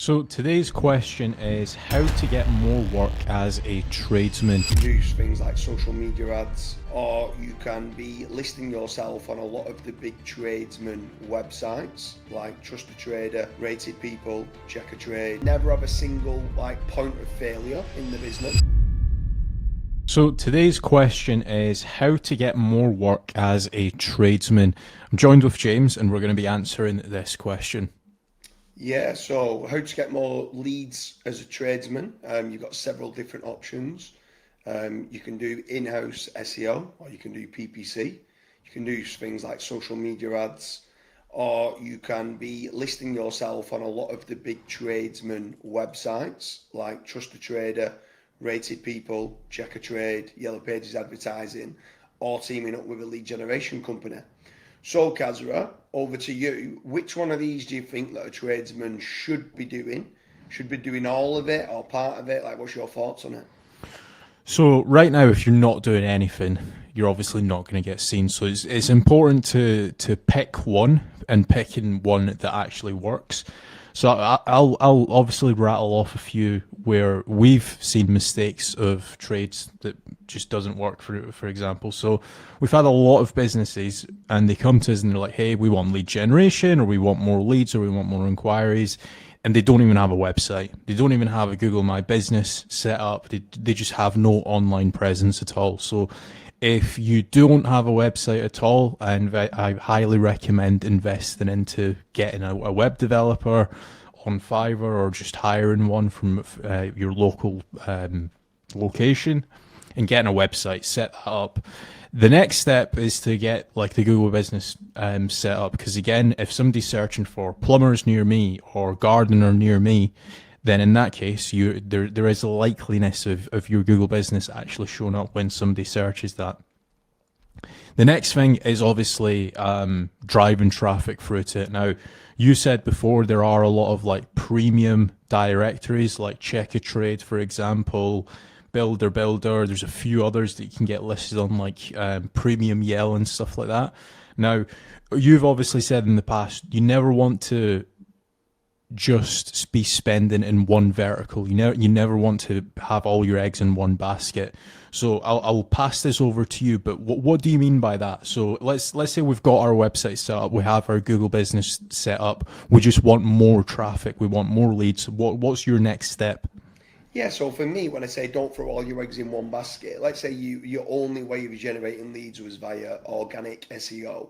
So today's question is how to get more work as a tradesman. Use things like social media ads, or you can be listing yourself on a lot of the big tradesman websites like Trust a Trader, Rated People, Check a Trade. Never have a single point of failure in the business. So today's question is how to get more work as a tradesman. I'm joined with James and we're going to be answering this question. Yeah, so how to get more leads as a tradesman. You've got several different options. You can do in-house SEO, or you can do PPC. You can do things like social media ads, or you can be listing yourself on a lot of the big tradesman websites like Trust a Trader, Rated People, Check a Trade, Yellow Pages Advertising, or teaming up with a lead generation company. So, Kasra, over to you. Which one of these do you think that a tradesman should be doing? Should be doing all of it or part of it? What's your thoughts on it? So right now, if you're not doing anything, you're obviously not going to get seen. So it's important to pick one and picking one that actually works. So I'll obviously rattle off a few where we've seen mistakes of trades that just doesn't work, for example. So we've had a lot of businesses and they come to us and they're like, hey, we want lead generation, or we want more leads, or we want more inquiries. And they don't even have a website. They don't even have a Google My Business set up. They just have no online presence at all. So if you don't have a website at all, I highly recommend investing into getting a web developer on Fiverr, or just hiring one from your local location and getting a website, set that up. The next step is to get the Google Business set up, because again, if somebody's searching for plumbers near me or gardener near me, then in that case, there is a likeliness of your Google Business actually showing up when somebody searches that. The next thing is obviously driving traffic through to it. Now, you said before there are a lot of premium directories like Check a Trade, for example, Builder. There's a few others that you can get listed on Premium Yell and stuff like that. Now, you've obviously said in the past you never want to just be spending in one vertical. You never want to have all your eggs in one basket. So I'll pass this over to you, but what do you mean by that? So let's say we've got our website set up, we have our Google Business set up, we just want more traffic, we want more leads. What's your next step? Yeah, so for me, when I say don't throw all your eggs in one basket, let's say your only way of generating leads was via organic SEO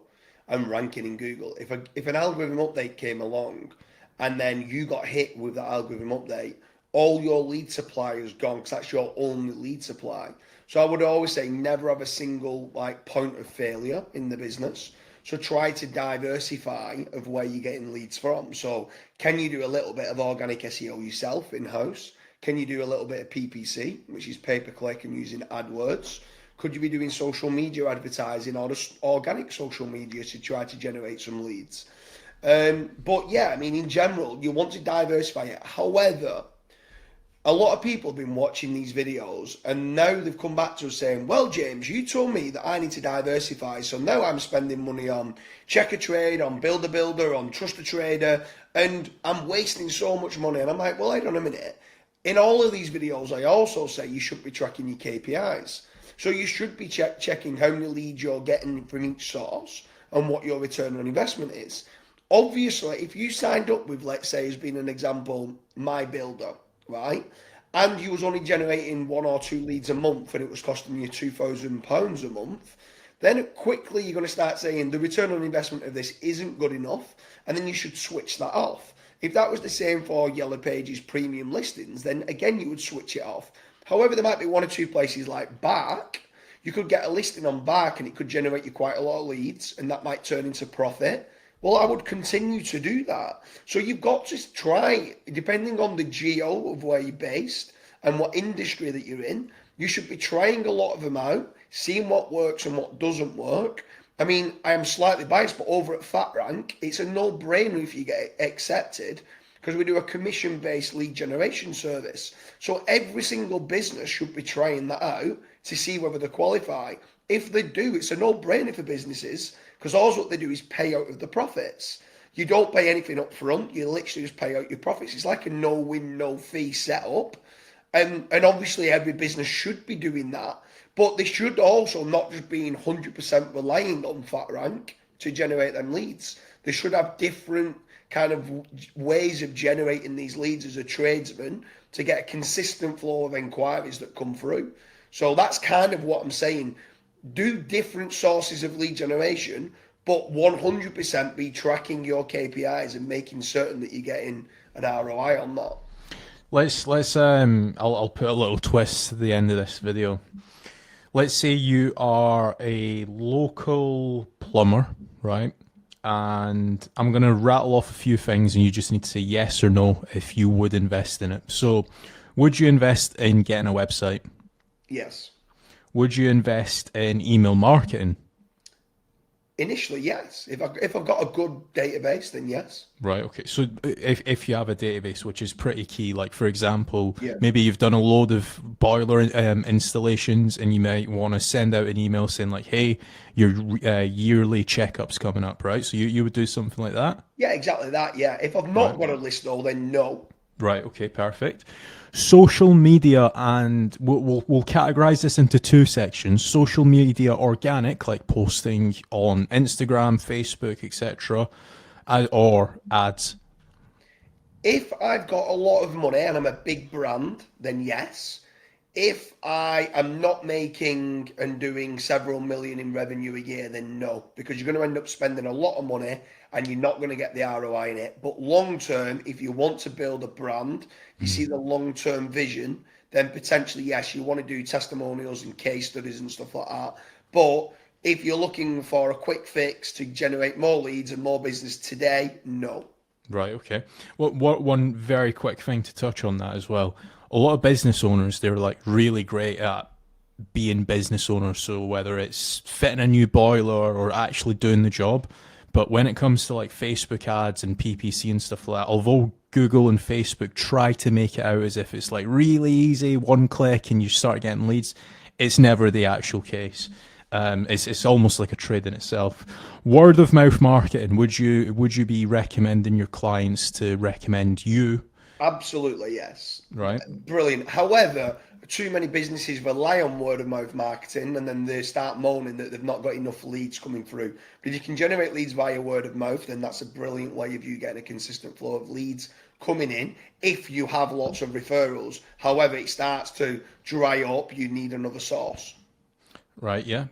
and ranking in Google. If an algorithm update came along and then you got hit with that algorithm update, all your lead supply is gone, because that's your only lead supply. So I would always say never have a single point of failure in the business. So try to diversify of where you're getting leads from. So can you do a little bit of organic SEO yourself in-house? Can you do a little bit of PPC, which is pay-per-click and using AdWords? Could you be doing social media advertising or just organic social media to try to generate some leads? But yeah, I mean, in general, you want to diversify it. However, a lot of people have been watching these videos and now they've come back to us saying, well, James, you told me that I need to diversify. So now I'm spending money on Check a Trade, on Builder, on Trust a Trader, and I'm wasting so much money. And I'm like, well, hold on a minute. In all of these videos, I also say you should be tracking your KPIs. So you should be checking how many leads you're getting from each source and what your return on investment is. Obviously, if you signed up with, let's say, as being an example, My Builder, right? And you was only generating 1 or 2 leads a month and it was costing you £2,000 a month, then quickly you're going to start saying the return on investment of this isn't good enough, and then you should switch that off. If that was the same for Yellow Pages premium listings, then again, you would switch it off. However, there might be 1 or 2 places like Bark. You could get a listing on Bark and it could generate you quite a lot of leads and that might turn into profit. Well, I would continue to do that. So you've got to try, depending on the geo of where you're based and what industry that you're in, you should be trying a lot of them out, seeing what works and what doesn't work. I mean, I am slightly biased, but over at FatRank, it's a no-brainer if you get accepted, because we do a commission-based lead generation service. So every single business should be trying that out to see whether they qualify. If they do, it's a no-brainer for businesses, because all what they do is pay out of the profits. You don't pay anything up front. You literally just pay out your profits. It's like a no-win, no-fee setup. And obviously every business should be doing that. But they should also not just be 100% relying on FatRank to generate them leads. They should have different kind of ways of generating these leads as a tradesman to get a consistent flow of inquiries that come through. So that's kind of what I'm saying. Do different sources of lead generation, but 100% be tracking your KPIs and making certain that you're getting an ROI on that. I'll put a little twist to the end of this video. Let's say you are a local plumber, right? And I'm going to rattle off a few things and you just need to say yes or no if you would invest in it. So, would you invest in getting a website? Yes. Would you invest in email marketing? Initially, yes. If I've got a good database, then yes. Right. Okay. So if you have a database, which is pretty key, like for example, Yeah. maybe you've done a load of boiler installations, and you might want to send out an email saying like, "Hey, your yearly checkup's coming up," right? So you would do something like that. Yeah, exactly that. Yeah. If I've not got a list though, then no. Right. Okay. Perfect. Social media, and we'll categorize this into two sections: social media organic, like posting on Instagram, Facebook, etc., or ads. If I've got a lot of money and I'm a big brand, then yes. If I am not making and doing several million in revenue a year, then no, because you're going to end up spending a lot of money and you're not going to get the ROI in it. But long term, if you want to build a brand, you see the long term vision, then potentially, yes, you want to do testimonials and case studies and stuff like that. But if you're looking for a quick fix to generate more leads and more business today, no. Right. Okay. Well, one very quick thing to touch on that as well. A lot of business owners, they're like really great at being business owners. So whether it's fitting a new boiler or actually doing the job, but when it comes to like Facebook ads and PPC and stuff like that, although Google and Facebook try to make it out as if it's like really easy, one click and you start getting leads, it's never the actual case. It's almost like a trade in itself. Word of mouth marketing. Would you be recommending your clients to recommend you? Absolutely, yes. Right. Brilliant. However, too many businesses rely on word of mouth marketing and then they start moaning that they've not got enough leads coming through. But if you can generate leads via word of mouth, then that's a brilliant way of you getting a consistent flow of leads coming in if you have lots of referrals. However, it starts to dry up, you need another source. Right, yeah.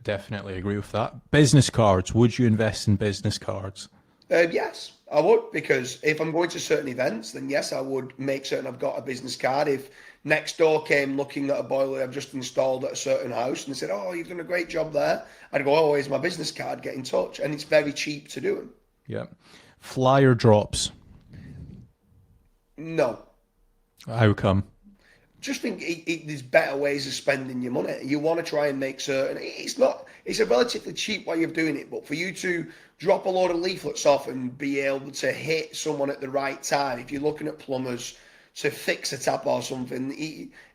Definitely agree with that. Business cards. Would you invest in business cards? Yes, I would, because if I'm going to certain events, then yes, I would make certain I've got a business card. If next door came looking at a boiler I've just installed at a certain house and they said, "Oh, you've done a great job there," I'd go, "Oh, here's my business card, get in touch." And it's very cheap to do them. Yeah. Flyer drops. No. How come? Just think there's better ways of spending your money. You want to try and make certain it's a relatively cheap way of doing it, but for you to drop a load of leaflets off and be able to hit someone at the right time, if you're looking at plumbers to fix a tap or something,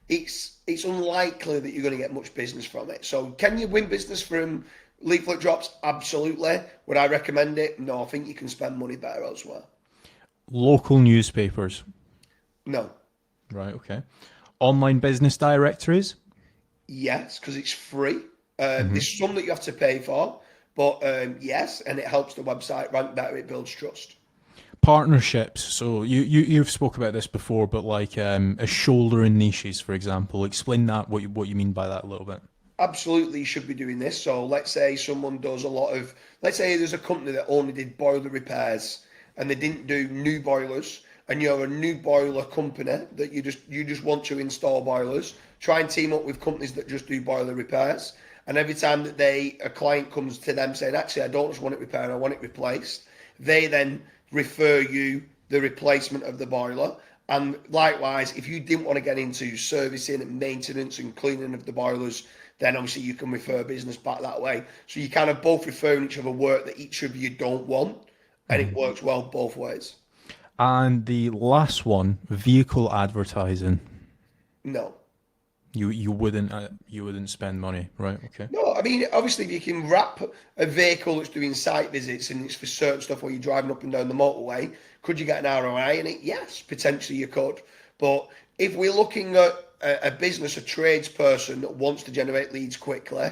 it's unlikely that you're going to get much business from it. So can you win business from leaflet drops? Absolutely. Would I recommend it? No, I think you can spend money better elsewhere. Local newspapers. No. Right, okay. Online business directories? Yes, because it's free. There's some that you have to pay for, but yes, and it helps the website rank better. It builds trust. Partnerships. So you've spoke about this before, but like a shoulder in niches, for example. Explain that, what you mean by that a little bit. Absolutely, you should be doing this. So let's say someone does let's say there's a company that only did boiler repairs and they didn't do new boilers, and you're a new boiler company that you just want to install boilers. Try and team up with companies that just do boiler repairs. And every time that a client comes to them saying, "Actually, I don't just want it repaired, I want it replaced," they then refer you the replacement of the boiler. And likewise, if you didn't want to get into servicing and maintenance and cleaning of the boilers, then obviously you can refer business back that way. So you kind of both referring each other work that each of you don't want, and it works well both ways. And the last one, vehicle advertising. No. You wouldn't spend money, right? Okay. No, I mean, obviously, if you can wrap a vehicle that's doing site visits and it's for certain stuff where you're driving up and down the motorway, could you get an ROI in it? Yes, potentially you could. But if we're looking at a business, a tradesperson that wants to generate leads quickly,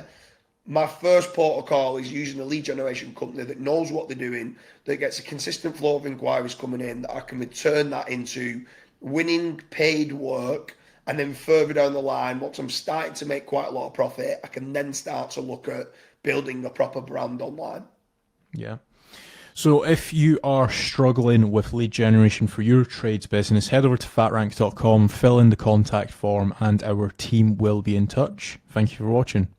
my first port of call is using a lead generation company that knows what they're doing, that gets a consistent flow of inquiries coming in, that I can return that into winning paid work. And then further down the line, once I'm starting to make quite a lot of profit, I can then start to look at building a proper brand online. Yeah. So if you are struggling with lead generation for your trades business, head over to fatrank.com, fill in the contact form, and our team will be in touch. Thank you for watching.